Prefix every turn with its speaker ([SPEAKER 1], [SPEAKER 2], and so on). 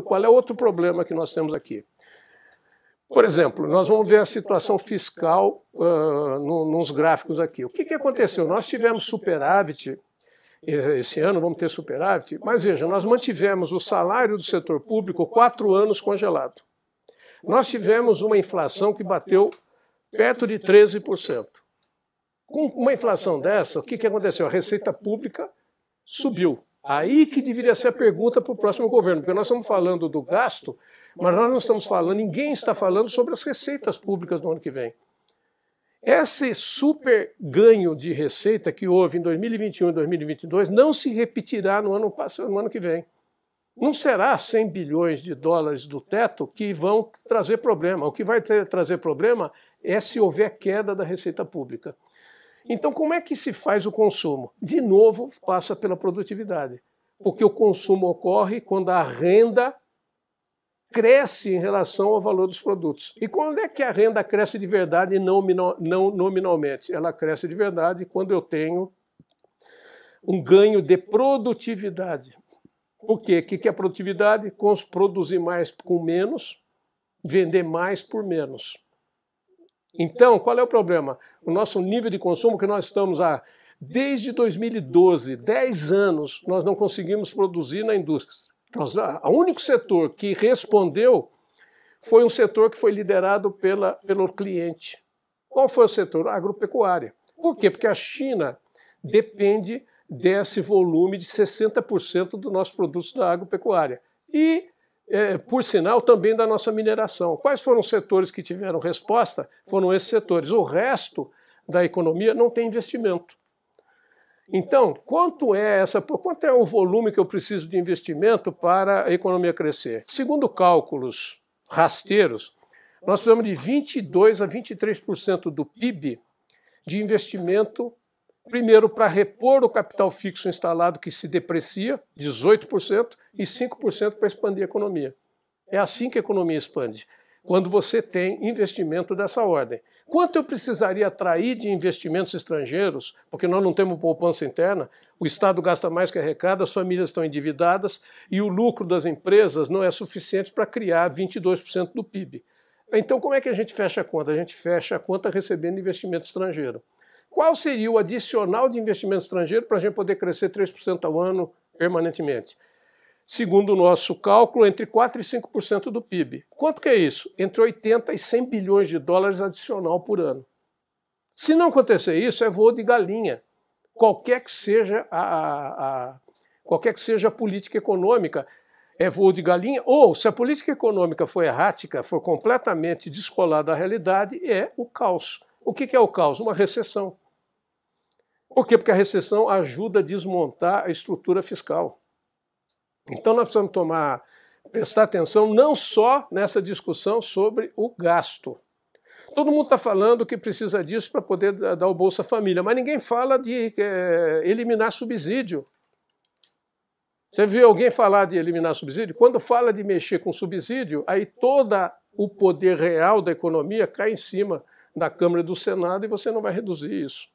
[SPEAKER 1] Qual é outro problema que nós temos aqui? Por exemplo, nós vamos ver a situação fiscal nos gráficos aqui. O que aconteceu? Nós tivemos superávit, esse ano vamos ter superávit, mas veja, nós mantivemos o salário do setor público 4 anos congelado. Nós tivemos uma inflação que bateu perto de 13%. Com uma inflação dessa, o que aconteceu? A receita pública subiu. Aí que deveria ser a pergunta para o próximo governo, porque nós estamos falando do gasto, mas nós não estamos falando, ninguém está falando sobre as receitas públicas no ano que vem. Esse super ganho de receita que houve em 2021 e 2022 não se repetirá no ano que vem. Não será 100 bilhões de dólares do teto que vão trazer problema. O que vai trazer problema é se houver queda da receita pública. Então, como é que se faz o consumo? De novo, passa pela produtividade. Porque o consumo ocorre quando a renda cresce em relação ao valor dos produtos. E quando é que a renda cresce de verdade e não nominalmente? Ela cresce de verdade quando eu tenho um ganho de produtividade. Por quê? O que é produtividade? Produzir mais com menos, vender mais por menos. Então, qual é o problema? O nosso nível de consumo que nós estamos desde 2012, 10 anos, nós não conseguimos produzir na indústria. O único setor que respondeu foi um setor que foi liderado pelo cliente. Qual foi o setor? A agropecuária. Por quê? Porque a China depende desse volume de 60% dos nossos produtos da agropecuária. E, por sinal, também da nossa mineração. Quais foram os setores que tiveram resposta? Foram esses setores. O resto da economia não tem investimento. Então, quanto é o volume que eu preciso de investimento para a economia crescer? Segundo cálculos rasteiros, nós precisamos de 22% a 23% do PIB de investimento, primeiro para repor o capital fixo instalado que se deprecia, 18%, e 5% para expandir a economia. É assim que a economia expande, quando você tem investimento dessa ordem. Quanto eu precisaria atrair de investimentos estrangeiros, porque nós não temos poupança interna, o Estado gasta mais que arrecada, as famílias estão endividadas e o lucro das empresas não é suficiente para criar 22% do PIB. Então, como é que a gente fecha a conta? A gente fecha a conta recebendo investimento estrangeiro. Qual seria o adicional de investimento estrangeiro para a gente poder crescer 3% ao ano permanentemente? Segundo o nosso cálculo, entre 4% e 5% do PIB. Quanto que é isso? Entre 80 e 100 bilhões de dólares adicional por ano. Se não acontecer isso, é voo de galinha. Qualquer que seja a política econômica, é voo de galinha. Ou, se a política econômica for errática, for completamente descolada da realidade, é o caos. O que é o caos? Uma recessão. Por quê? Porque a recessão ajuda a desmontar a estrutura fiscal. Então nós precisamos prestar atenção não só nessa discussão sobre o gasto. Todo mundo está falando que precisa disso para poder dar o Bolsa Família, mas ninguém fala de eliminar subsídio. Você viu alguém falar de eliminar subsídio? Quando fala de mexer com subsídio, aí todo o poder real da economia cai em cima da Câmara e do Senado e você não vai reduzir isso.